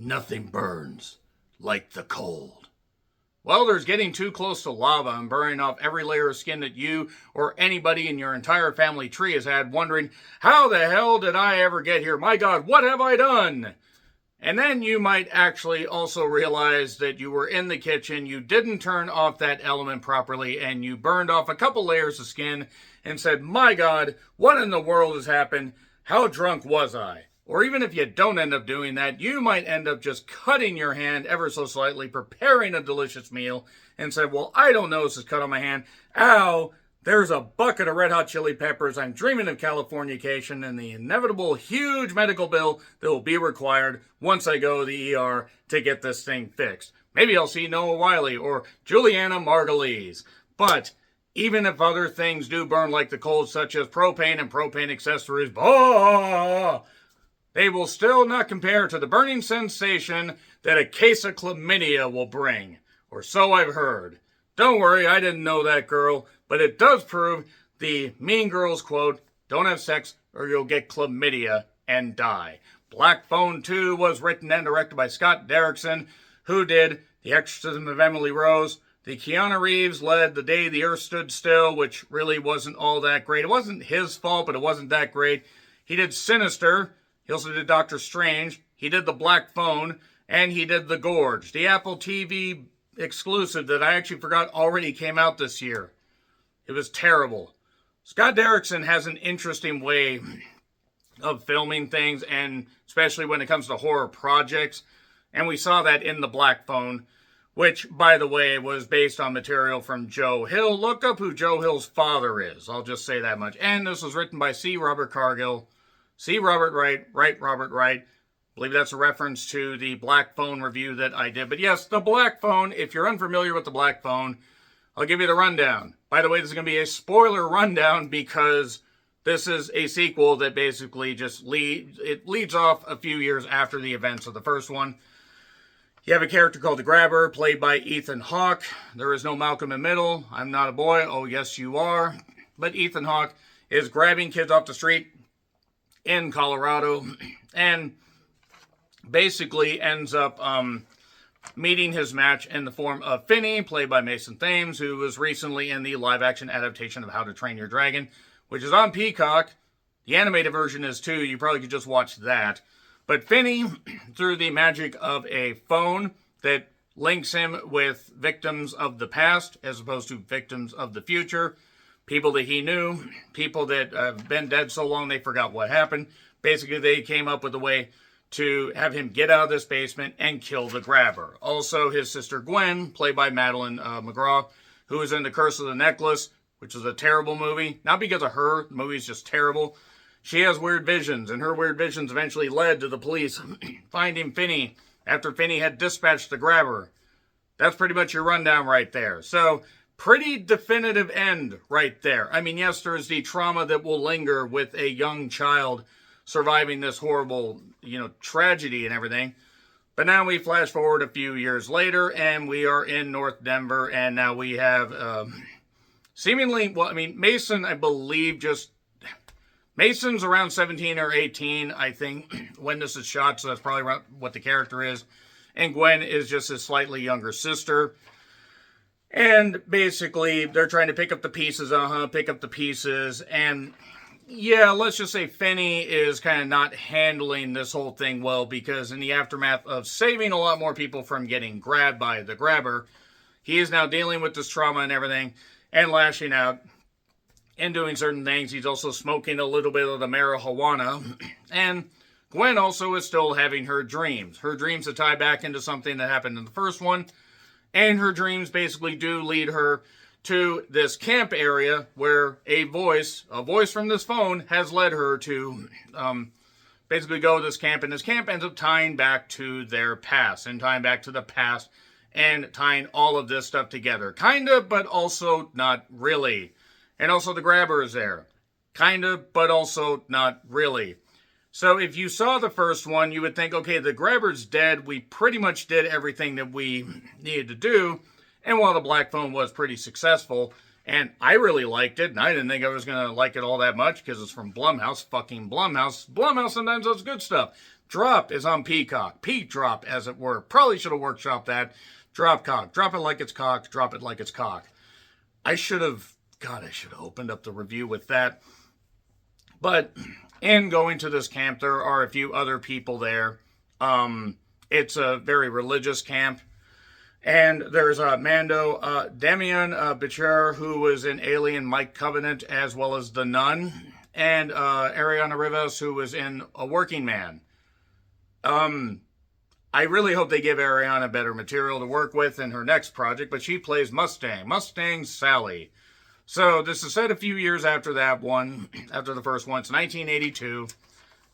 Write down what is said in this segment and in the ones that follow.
Nothing burns like the cold. Well, there's getting too close to lava and burning off every layer of skin that you or anybody in your entire family tree has had, wondering, how the hell did I ever get here? My God, what have I done? And then you might actually also realize that you were in the kitchen, you didn't turn off that element properly, and you burned off a couple layers of skin and said, my God, what in the world has happened? How drunk was I? Or even if you don't end up doing that, you might end up just cutting your hand ever so slightly, preparing a delicious meal, and said, well, I don't notice this cut on my hand. Ow, there's a bucket of red hot chili peppers. I'm dreaming of Californication and the inevitable huge medical bill that will be required once I go to the ER to get this thing fixed. Maybe I'll see Noah Wiley or Juliana Margulies. But even if other things do burn like the cold, such as propane and propane accessories, they will still not compare to the burning sensation that a case of chlamydia will bring. Or so I've heard. Don't worry, I didn't know that, girl. But it does prove the Mean Girls quote, don't have sex or you'll get chlamydia and die. Black Phone 2 was written and directed by Scott Derrickson, who did The Exorcism of Emily Rose. The Keanu Reeves led The Day the Earth Stood Still, which really wasn't all that great. It wasn't his fault, but it wasn't that great. He did Sinister. He also did Doctor Strange. He did The Black Phone. And he did The Gorge, the Apple TV exclusive that I actually forgot already came out this year. It was terrible. Scott Derrickson has an interesting way of filming things, and especially when it comes to horror projects. And we saw that in The Black Phone, which, by the way, was based on material from Joe Hill. Look up who Joe Hill's father is. I'll just say that much. And this was written by C. Robert Cargill. C. Robert Wright, Robert Wright. I believe that's a reference to the Black Phone review that I did. But yes, The Black Phone, if you're unfamiliar with The Black Phone, I'll give you the rundown. By the way, this is going to be a spoiler rundown because this is a sequel that basically just leads off a few years after the events of the first one. You have a character called the Grabber, played by Ethan Hawke. There is no Malcolm in the Middle. I'm not a boy. Oh, yes, you are. But Ethan Hawke is grabbing kids off the street in Colorado and basically ends up meeting his match in the form of Finney, played by Mason Thames, who was recently in the live-action adaptation of How to Train Your Dragon, which is on Peacock. The animated version is too. You probably could just watch that. But Finney, through the magic of a phone that links him with victims of the past as opposed to victims of the future, people that he knew, people that have been dead so long they forgot what happened. Basically, they came up with a way to have him get out of this basement and kill the Grabber. Also, his sister Gwen, played by Madeline McGraw, who is in The Curse of the Necklace, which is a terrible movie. Not because of her, the movie's just terrible. She has weird visions, and her weird visions eventually led to the police finding Finney after Finney had dispatched the Grabber. That's pretty much your rundown right there. So, pretty definitive end right there. I mean, yes, there's the trauma that will linger with a young child surviving this horrible, tragedy and everything. But now we flash forward a few years later, and we are in North Denver, and now we have Mason, I believe, Mason's around 17 or 18, I think, when this is shot, so that's probably around what the character is. And Gwen is just his slightly younger sister. And basically, they're trying to pick up the pieces, and yeah, let's just say Finney is kind of not handling this whole thing well, because in the aftermath of saving a lot more people from getting grabbed by the Grabber, he is now dealing with this trauma and everything, and lashing out, and doing certain things. He's also smoking a little bit of the marijuana, and Gwen also is still having her dreams. Her dreams that tie back into something that happened in the first one, and her dreams basically do lead her to this camp area where a voice from this phone has led her to basically go to this camp. And this camp ends up tying back to their past and tying back to the past and tying all of this stuff together. Kind of, but also not really. And also the Grabber is there. Kind of, but also not really. So if you saw the first one, you would think, okay, the Grabber's dead. We pretty much did everything that we needed to do. And while the Black Phone was pretty successful, and I really liked it, and I didn't think I was going to like it all that much because it's from Blumhouse, fucking Blumhouse. Blumhouse sometimes does good stuff. Drop is on Peacock. Peak Drop, as it were. Probably should have workshopped that. Drop cock. Drop it like it's cocked. Drop it like it's cock. I should have opened up the review with that. But in going to this camp, there are a few other people there. It's a very religious camp. And there's Mando Damian Bichir, who was in Alien Mike Covenant, as well as The Nun. And Ariana Rivas, who was in A Working Man. I really hope they give Ariana better material to work with in her next project, but she plays Mustang Sally. So this is set a few years after that one, after the first one. It's 1982.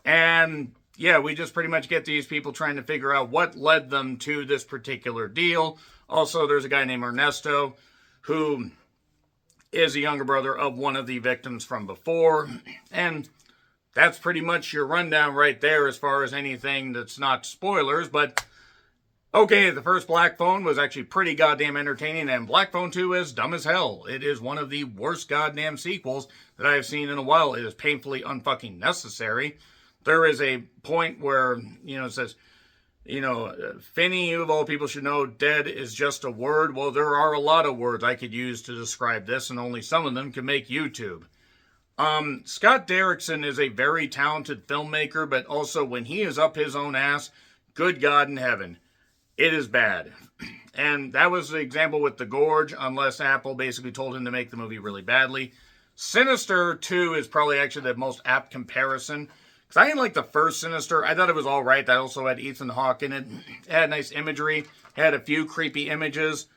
And yeah, we just pretty much get these people trying to figure out what led them to this particular deal. Also, there's a guy named Ernesto, who is a younger brother of one of the victims from before. And that's pretty much your rundown right there as far as anything that's not spoilers. But okay, the first Black Phone was actually pretty goddamn entertaining, and Black Phone 2 is dumb as hell. It is one of the worst goddamn sequels that I have seen in a while. It is painfully unfucking necessary. There is a point where, it says, Finney, you of all people should know, dead is just a word. Well, there are a lot of words I could use to describe this, and only some of them can make YouTube. Scott Derrickson is a very talented filmmaker, but also when he is up his own ass, good God in heaven, it is bad. And that was the example with The Gorge, unless Apple basically told him to make the movie really badly. Sinister 2 is probably actually the most apt comparison. Because I didn't like the first Sinister. I thought it was alright. That also had Ethan Hawke in it. It had nice imagery. It had a few creepy images.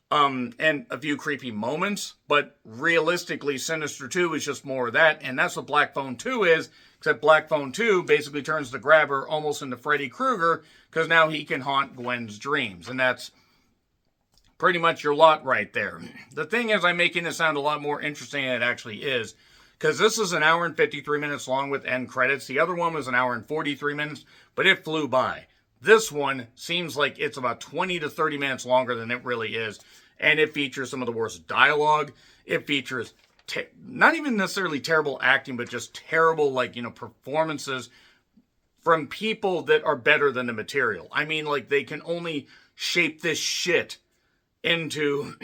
And a few creepy moments. But realistically, Sinister 2 is just more of that. And that's what Black Phone 2 is. Except Black Phone 2 basically turns the grabber almost into Freddy Krueger, because now he can haunt Gwen's dreams. And that's pretty much your lot right there. The thing is, I'm making it sound a lot more interesting than it actually is, because this is an hour and 53 minutes long with end credits. The other one was an hour and 43 minutes, but it flew by. This one seems like it's about 20 to 30 minutes longer than it really is. And it features some of the worst dialogue. It features not even necessarily terrible acting, but just terrible, performances from people that are better than the material. I mean, they can only shape this shit into,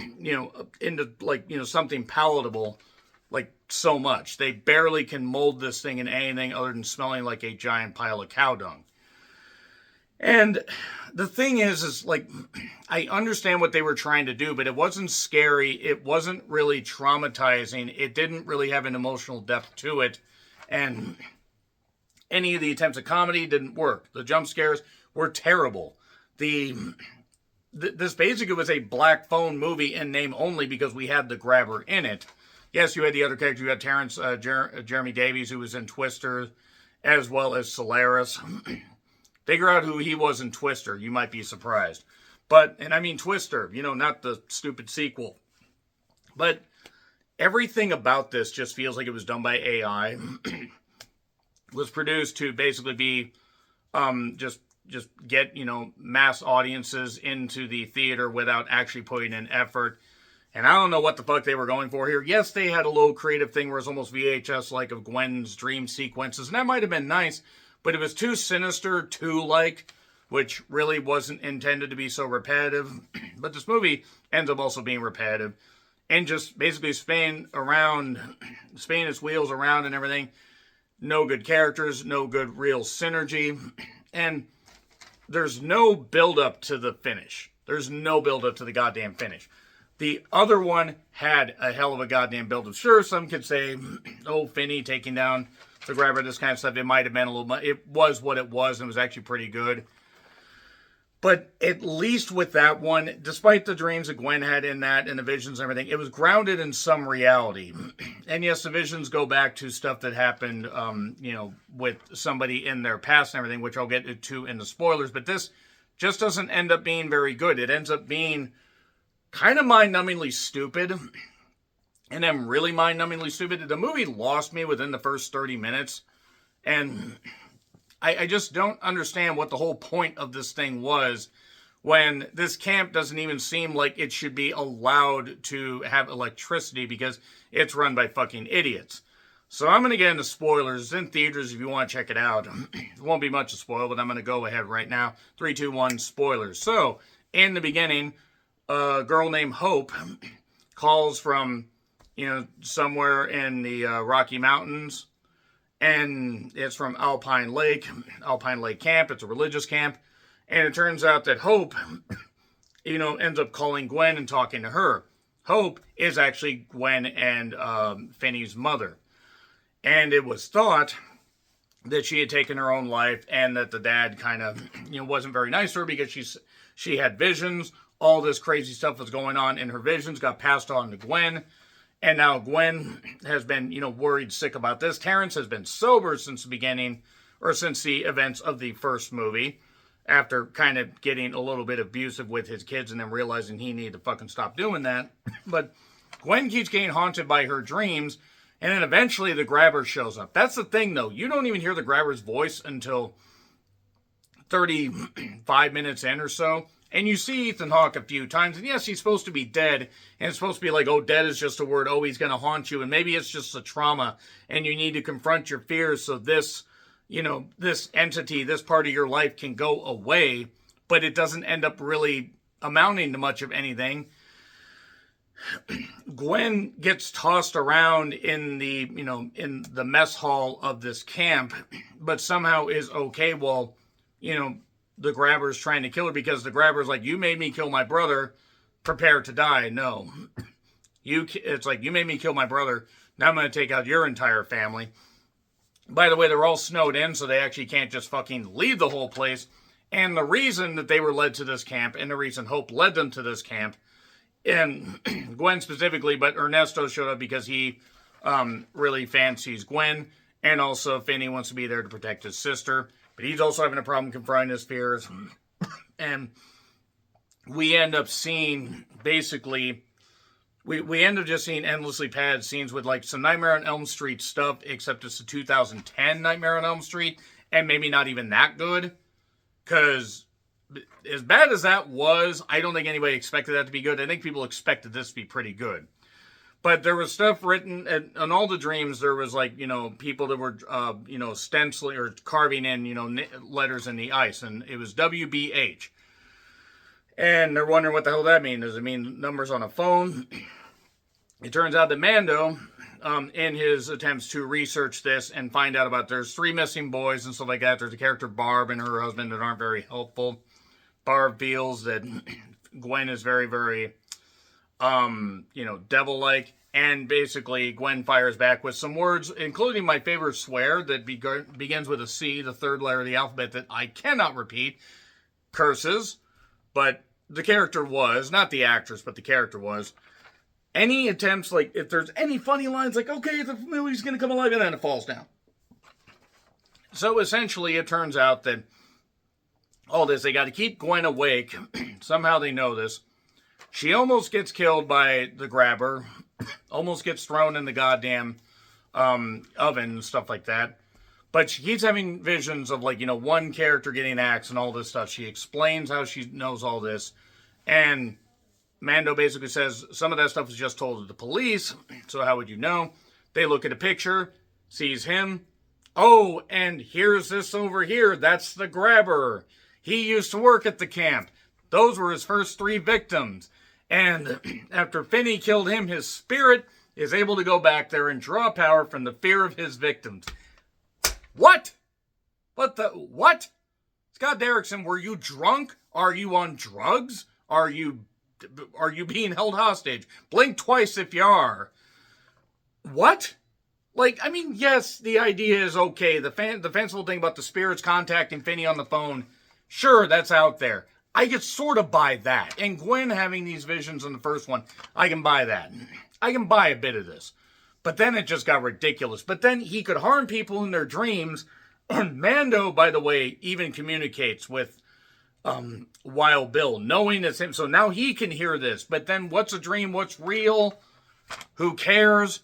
something palatable, so much. They barely can mold this thing in anything other than smelling like a giant pile of cow dung. And the thing is I understand what they were trying to do, but it wasn't scary. It wasn't really traumatizing. It didn't really have an emotional depth to it. And any of the attempts at comedy didn't work. The jump scares were terrible. This basically was a Black Phone movie in name only because we had the grabber in it. Yes, you had the other characters. You had Terrence Jeremy Davies, who was in Twister, as well as Solaris. Figure out who he was in Twister. You might be surprised. And I mean Twister, not the stupid sequel. But everything about this just feels like it was done by AI. Was produced to basically be just get, mass audiences into the theater without actually putting in effort. And I don't know what the fuck they were going for here. Yes, they had a little creative thing where it's almost VHS-like of Gwen's dream sequences, and that might have been nice. But it was too Sinister, too which really wasn't intended to be so repetitive. But this movie ends up also being repetitive. And just basically spinning its wheels around and everything. No good characters, no good real synergy. And there's no build-up to the finish. There's no build-up to the goddamn finish. The other one had a hell of a goddamn build-up. Sure, some could say, Finney taking down the grabber, this kind of stuff, it might have been a little much. It was what it was, and it was actually pretty good. But at least with that one, despite the dreams that Gwen had in that and the visions and everything, it was grounded in some reality. And yes, the visions go back to stuff that happened, with somebody in their past and everything, which I'll get to in the spoilers. But this just doesn't end up being very good. It ends up being kind of mind-numbingly stupid. And then really mind-numbingly stupid. The movie lost me within the first 30 minutes. And I just don't understand what the whole point of this thing was when this camp doesn't even seem like it should be allowed to have electricity because it's run by fucking idiots. So I'm going to get into spoilers. It's in theaters if you want to check it out. It won't be much of a spoil, but I'm going to go ahead right now. 3, 2, 1, spoilers. So, in the beginning, a girl named Hope calls from, somewhere in the Rocky Mountains. And it's from Alpine Lake Camp. It's a religious camp. And it turns out that Hope, ends up calling Gwen and talking to her. Hope is actually Gwen and Finney's mother. And it was thought that she had taken her own life and that the dad kind of, wasn't very nice to her because she had visions. All this crazy stuff was going on in her visions, got passed on to Gwen. And now Gwen has been, worried sick about this. Terrence has been sober since the beginning, or since the events of the first movie, after kind of getting a little bit abusive with his kids and then realizing he needed to fucking stop doing that. But Gwen keeps getting haunted by her dreams. And then eventually the grabber shows up. That's the thing, though. You don't even hear the grabber's voice until 35 minutes in or so. And you see Ethan Hawke a few times. And yes, he's supposed to be dead. And it's supposed to be like, oh, dead is just a word. Oh, he's going to haunt you. And maybe it's just a trauma. And you need to confront your fears so this, this entity, this part of your life can go away. But it doesn't end up really amounting to much of anything. Gwen gets tossed around in the mess hall of this camp, but somehow is okay while, the grabber's trying to kill her because the grabber's like, you made me kill my brother, prepare to die. No. It's like, you made me kill my brother, now I'm going to take out your entire family. By the way, they're all snowed in, so they actually can't just fucking leave the whole place. And the reason that they were led to this camp, and the reason Hope led them to this camp, and Gwen specifically, but Ernesto showed up because he really fancies Gwen, and also Finney wants to be there to protect his sister, but he's also having a problem confronting his fears. And we end up seeing, basically, we end up just seeing endlessly padded scenes with like some Nightmare on Elm Street stuff, except it's the 2010 Nightmare on Elm Street, and maybe not even that good, because as bad as that was, I don't think anybody expected that to be good. I think people expected this to be pretty good. But there was stuff written, on all the dreams, there was like, people that were, stenciling or carving in, letters in the ice. And it was WBH. And they're wondering what the hell that means. Does it mean numbers on a phone? It turns out that Mando, in his attempts to research this and find out about there's 3 missing boys and stuff like that. There's a character, Barb, and her husband that aren't very helpful. Barb feels that Gwen is very, very, devil-like. And basically, Gwen fires back with some words, including my favorite swear that begins with a C, the third letter of the alphabet that I cannot repeat. Curses. But the character was, not the actress, but the character was. Any attempts, like, if there's any funny lines, like, okay, the movie's going to come alive, and then it falls down. So essentially, it turns out that all this, they got to keep Gwen awake. Somehow they know this. She almost gets killed by the grabber. Almost gets thrown in the goddamn oven and stuff like that. But she keeps having visions of, like, one character getting axed and all this stuff. She explains how she knows all this. And Mando basically says, some of that stuff was just told to the police. So how would you know? They look at a picture, sees him. Oh, and here's this over here. That's the grabber. He used to work at the camp. Those were his first 3 victims. And after Finney killed him, his spirit is able to go back there and draw power from the fear of his victims. What? What? Scott Derrickson, were you drunk? Are you on drugs? Are you being held hostage? Blink twice if you are. What? Like, I mean, yes, the idea is okay. The fanciful thing about the spirits contacting Finney on the phone, sure, that's out there. I could sort of buy that. And Gwen having these visions in the first one, I can buy that. I can buy a bit of this. But then it just got ridiculous. But then he could harm people in their dreams. Mando, by the way, even communicates with Wild Bill, knowing it's him. So now he can hear this. But then what's a dream? What's real? Who cares?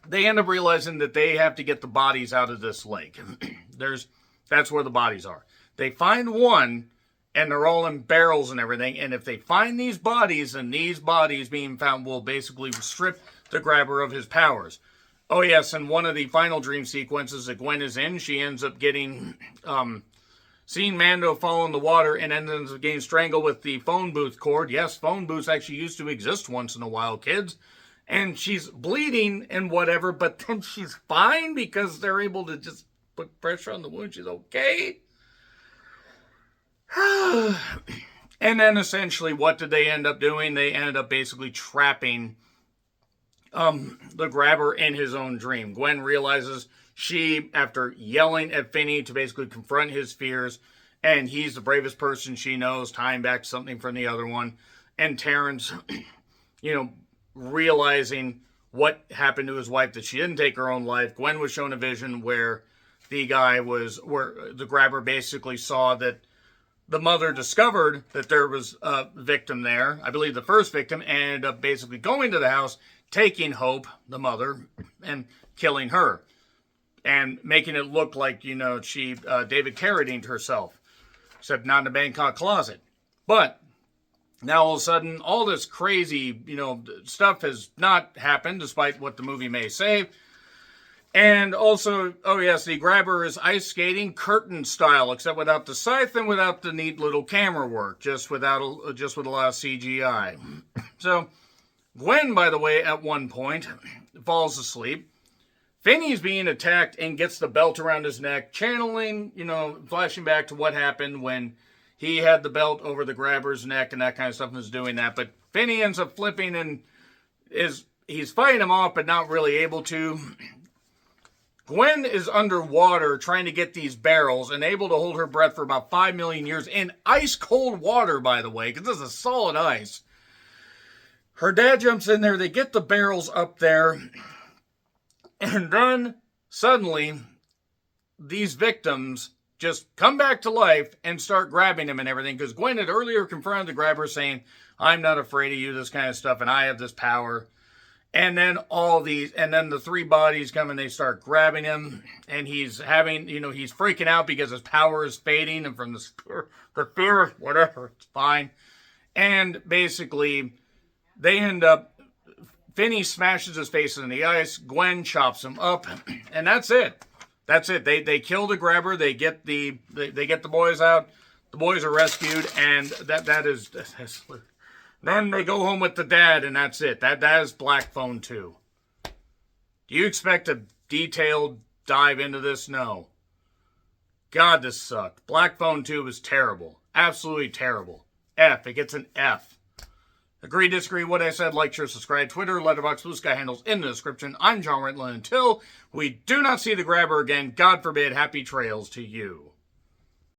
They end up realizing that they have to get the bodies out of this lake. That's where the bodies are. They find one, and they're all in barrels and everything. And if they find these bodies, and these bodies being found will basically strip the grabber of his powers. Oh, yes, and one of the final dream sequences that Gwen is in, she ends up getting, seeing Mando fall in the water and ends up getting strangled with the phone booth cord. Yes, phone booths actually used to exist once in a while, kids. And she's bleeding and whatever, but then she's fine because they're able to just put pressure on the wound. She's okay. And then essentially, what did they end up doing? They ended up basically trapping the grabber in his own dream. Gwen realizes she, after yelling at Finney to basically confront his fears, and he's the bravest person she knows, tying back something from the other one, and Terrence, realizing what happened to his wife, that she didn't take her own life. Gwen was shown a vision where the grabber basically saw that the mother discovered that there was a victim there. I believe the first victim ended up basically going to the house, taking Hope, the mother, and killing her. And making it look like, she David Carradined herself. Except not in a Bangkok closet. But now all of a sudden, all this crazy, stuff has not happened, despite what the movie may say. And also, oh yes, the grabber is ice skating curtain style, except without the scythe and without the neat little camera work, just with a lot of CGI. So, Gwen, by the way, at one point, falls asleep. Finney's being attacked and gets the belt around his neck, channeling, flashing back to what happened when he had the belt over the grabber's neck and that kind of stuff and was doing that. But Finney ends up flipping and he's fighting him off, but not really able to. Gwen is underwater trying to get these barrels and able to hold her breath for about 5 million years in ice cold water, by the way, because this is solid ice. Her dad jumps in there, they get the barrels up there, and then suddenly these victims just come back to life and start grabbing him and everything, because Gwen had earlier confronted the grabber saying, I'm not afraid of you, this kind of stuff, and I have this power. And then the three bodies come and they start grabbing him, and he's having, he's freaking out because his power is fading, and from the fear, whatever, it's fine. And basically, they end up, Finney smashes his face in the ice, Gwen chops him up, and that's it. That's it. They kill the grabber, they get the boys out, the boys are rescued, and that is then they go home with the dad, and that's it. That is Black Phone 2. Do you expect a detailed dive into this? No. God, this sucked. Black Phone 2 was terrible. Absolutely terrible. F. It gets an F. Agree, disagree, what I said, like, share, subscribe, Twitter, Letterboxd, Blue Sky handles in the description. I'm John Rittland. Until we do not see the grabber again, God forbid, happy trails to you.